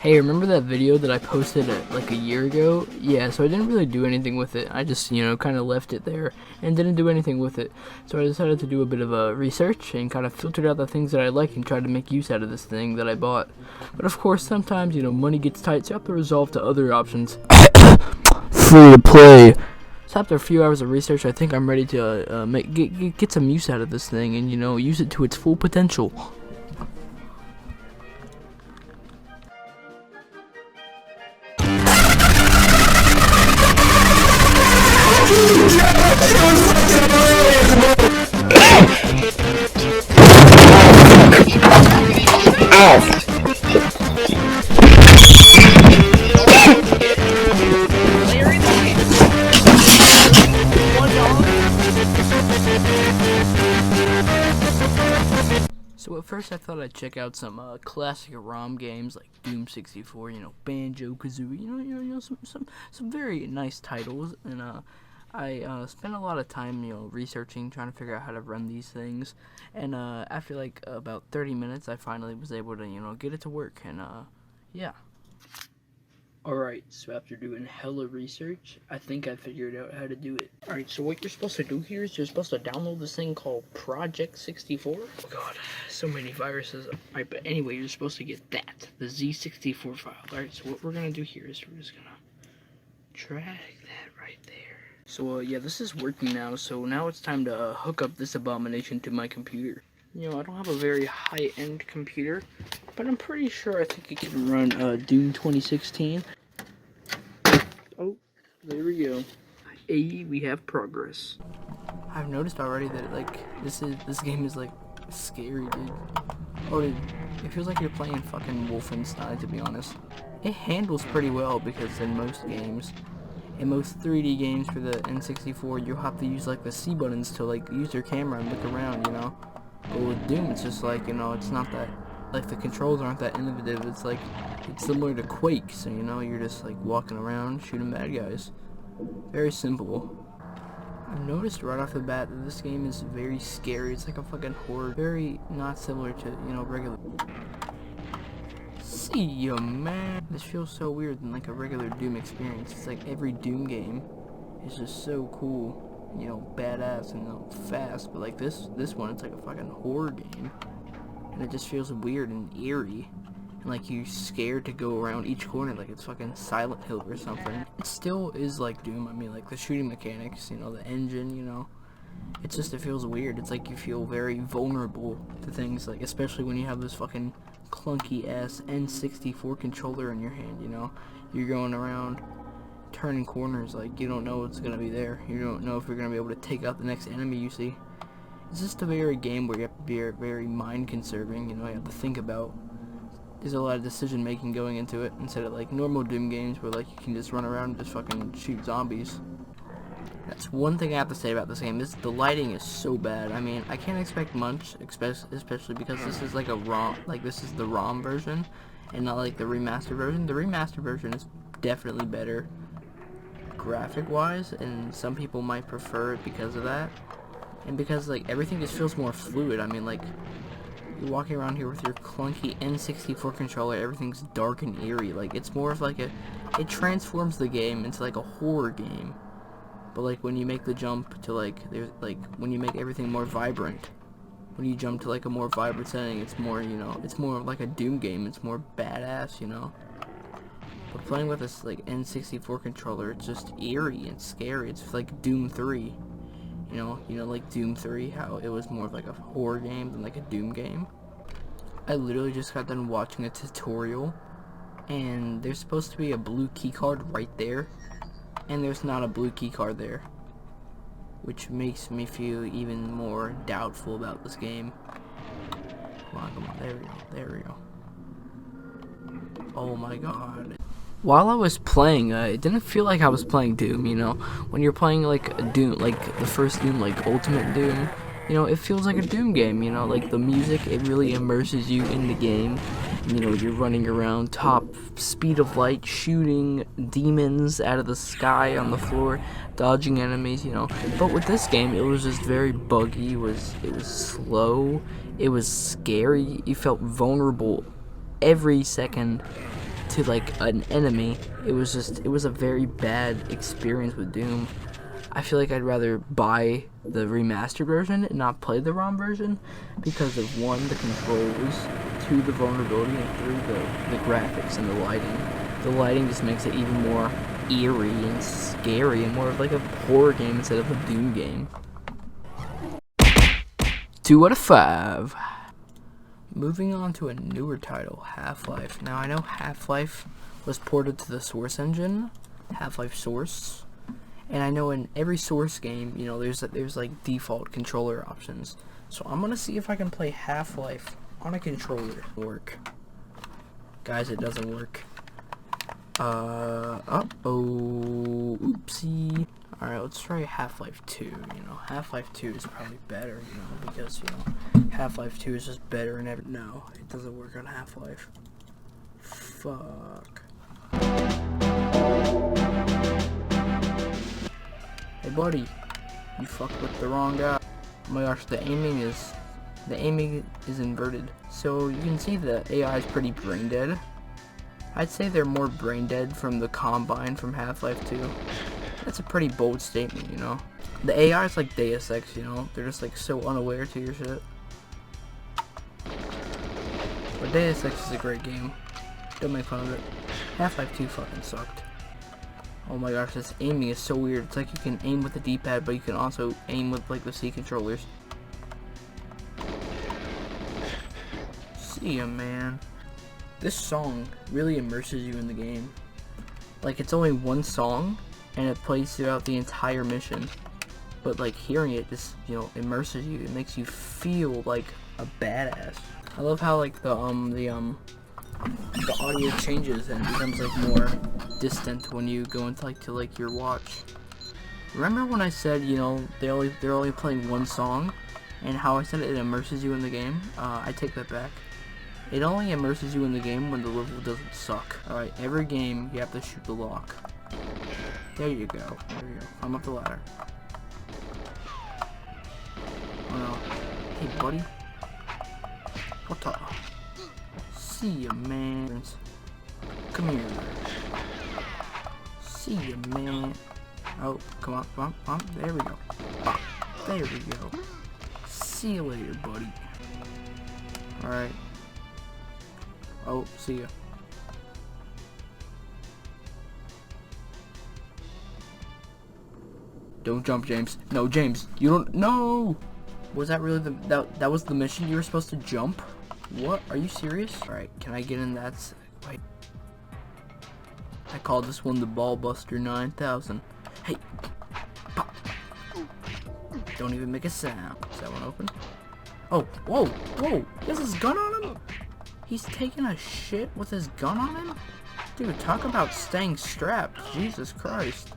Hey, remember that video that I posted like a year ago? Yeah, so I didn't really do anything with it. I just, kind of left it there and didn't do anything with it. So I decided to do a bit of a research and kind of filtered out the things that I like and tried to make use out of this thing that I bought. But of course, sometimes, money gets tight, so you have to resolve to other options. Free to play. So after a few hours of research, I think I'm ready to get some use out of this thing and, use it to its full potential. So at first I thought I'd check out some classic ROM games like Doom 64, Banjo-Kazooie, some very nice titles, and I spent a lot of time, researching, trying to figure out how to run these things, and after like about 30 minutes, I finally was able to, get it to work, and yeah. Alright, so after doing hella research, I think I figured out how to do it. Alright, so what you're supposed to do here is you're supposed to download this thing called Project 64. Oh god, so many viruses. Alright, but anyway, you're supposed to get that, the Z64 file. Alright, so what we're gonna do here is we're just gonna drag that right there. So, yeah, this is working now, so now it's time to hook up this abomination to my computer. I don't have a very high-end computer, but I'm pretty sure I think it can run Doom 2016. Oh, there we go. Hey, we have progress. I've noticed already that this game is scary, dude. Oh, dude, it feels like you're playing fucking Wolfenstein, to be honest. It handles pretty well because in most 3D games for the N64, you'll have to use the C buttons to use your camera and look around, But with Doom, it's just it's not that, the controls aren't that innovative. It's similar to Quake, so you're just walking around shooting bad guys. Very simple. I've noticed right off the bat that this game is very scary. It's like a fucking horror. Very not similar to, regular. See ya, man. This feels so weird than a regular Doom experience. It's like every Doom game is just so cool. Badass and fast, but this one, it's like a fucking horror game, and it just feels weird and eerie, and you're scared to go around each corner like it's fucking Silent Hill or something. It still is like Doom. I mean, the shooting mechanics, the engine, it's just, it feels weird. It's like you feel very vulnerable to things, especially when you have this fucking clunky ass N64 controller in your hand. You're going around turning corners, you don't know what's gonna be there. You don't know if you're gonna be able to take out the next enemy you see. It's just a very game where you have to be very mind conserving, you have to think about. There's a lot of decision making going into it, instead of normal Doom games where you can just run around and just fucking shoot zombies. That's one thing I have to say about this game. The lighting is so bad. I mean, I can't expect much, especially because this is a ROM, this is the ROM version, and not the remastered version. The remastered version is definitely better graphic wise, and some people might prefer it because of that, and because everything just feels more fluid. I mean, you're walking around here with your clunky N64 controller, everything's dark and eerie. It's more of it transforms the game into a horror game, but when you make the jump to when you make everything more vibrant, when you jump to a more vibrant setting, it's more, it's more like a Doom game. It's more badass, But playing with this N64 controller, it's just eerie and scary. It's like Doom 3. Like Doom 3, how it was more of a horror game than a Doom game. I literally just got done watching a tutorial, and there's supposed to be a blue keycard right there, and there's not a blue keycard there, which makes me feel even more doubtful about this game. Come on, there we go. Oh my god. While I was playing, it didn't feel like I was playing Doom, When you're playing, a Doom, the first Doom, Ultimate Doom, it feels like a Doom game, the music, it really immerses you in the game. You're running around top speed of light, shooting demons out of the sky on the floor, dodging enemies, But with this game, it was just very buggy, it was slow, it was scary, you felt vulnerable every second. to like an enemy. It was a very bad experience with Doom. I feel like I'd rather buy the remastered version and not play the ROM version because of 1, the controls, 2, the vulnerability, and 3, the graphics and the lighting. The lighting just makes it even more eerie and scary and more of like a horror game instead of a Doom game. 2 out of 5. Moving on to a newer title, Half-Life. Now I know Half-Life was ported to the Source engine, Half-Life Source. And I know in every Source game, you know, there's like default controller options. So I'm gonna see if I can play Half-Life on a controller. Work. Guys, it doesn't work. Oopsie. Alright, let's try Half-Life 2, you know. Half-Life 2 is probably better, you know, because, you know, Half-Life 2 is just better and no, it doesn't work on Half-Life. Fuck. Hey buddy, you fucked with the wrong guy. Oh my gosh, the aiming is inverted. So you can see the AI is pretty brain dead. I'd say they're more brain dead from the Combine from Half-Life 2. That's a pretty bold statement, you know. The AI is like Deus Ex, you know. They're just like so unaware to your shit. But Deus Ex is a great game. Don't make fun of it. Half-Life 2 fucking sucked. Oh my gosh, this aiming is so weird. It's like you can aim with the D-pad, but you can also aim with like the C controllers. See ya, man. This song really immerses you in the game. Like, it's only one song, and it plays throughout the entire mission. But like hearing it just, you know, immerses you. It makes you feel like a badass. I love how like the audio changes and becomes like more distant when you go into like your watch. Remember when I said, you know, they're only playing one song, and how I said it immerses you in the game? I take that back. It only immerses you in the game when the level doesn't suck. Alright, every game you have to shoot the lock. There you go. There you go. I'm up the ladder. Oh no. Hey buddy. What the? See ya, man. Come here. See ya, man. Oh, come on, come on, come on. There we go. There we go. See you later, buddy. Alright. Oh, see ya. Don't jump, James. No, James, you don't. No. Was that really that was the mission? You were supposed to jump? What? Are you serious? All right, can I get in that? Wait. I call this one the Ball Buster 9000. Hey. Pop. Don't even make a sound. Is that one open? Oh, whoa, whoa. He has his gun on him? He's taking a shit with his gun on him? Dude, talk about staying strapped. Jesus Christ.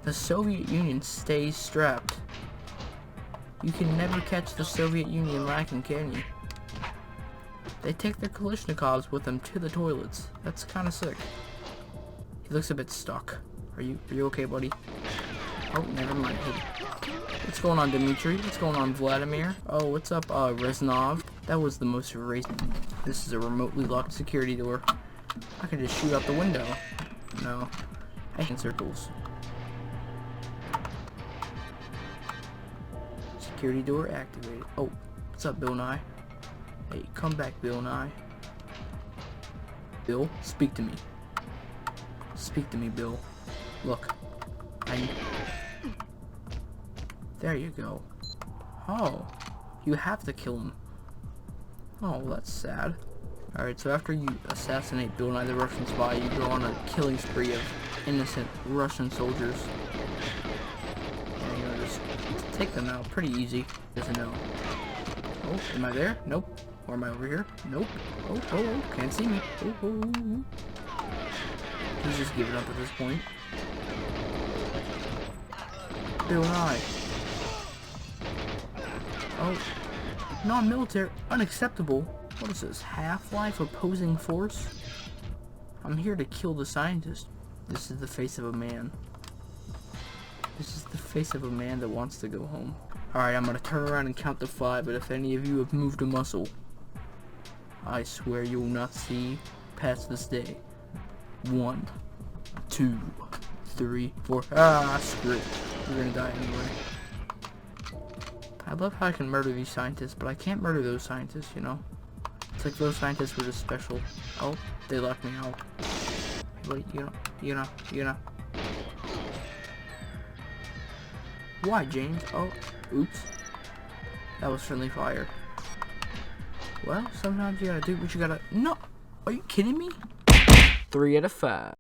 The Soviet Union stays strapped. You can never catch the Soviet Union lacking, can you? They take their Kalashnikovs with them to the toilets. That's kind of sick. He looks a bit stuck. Are you okay, buddy? Oh, never mind. Hey. What's going on, Dimitri? What's going on, Vladimir? Oh, what's up, Reznov? That was the most racist. This is a remotely locked security door. I could just shoot out the window. No. I hate circles. Security door activated. Oh, what's up, Bill Nye? Hey, come back, Bill Nye. Bill, speak to me. Speak to me, Bill. Look. There you go. Oh, you have to kill him. Oh, that's sad. Alright, so after you assassinate Bill Nye the Russian spy, you go on a killing spree of innocent Russian soldiers. And, you know, just take them out pretty easy. There's a no. Oh, am I there? Nope. Or am I over here? Nope. Oh, oh, oh, can't see me. Oh, oh, oh, oh. He's just giving up at this point. Bill Nye. Oh, non-military, unacceptable. What is this, Half-Life opposing force? I'm here to kill the scientist. This is the face of a man. This is the face of a man that wants to go home. Alright, I'm gonna turn around and count to 5, but if any of you have moved a muscle, I swear you will not see past this day. 1, 2, 3, 4. Ah, screw it. We're gonna die anyway. I love how I can murder these scientists, but I can't murder those scientists, you know? It's like those scientists were just special. Oh, they left me out. Wait, you know. Why, James? Oh, oops. That was friendly fire. Well, sometimes you gotta do what you gotta... No! Are you kidding me? 3 out of 5.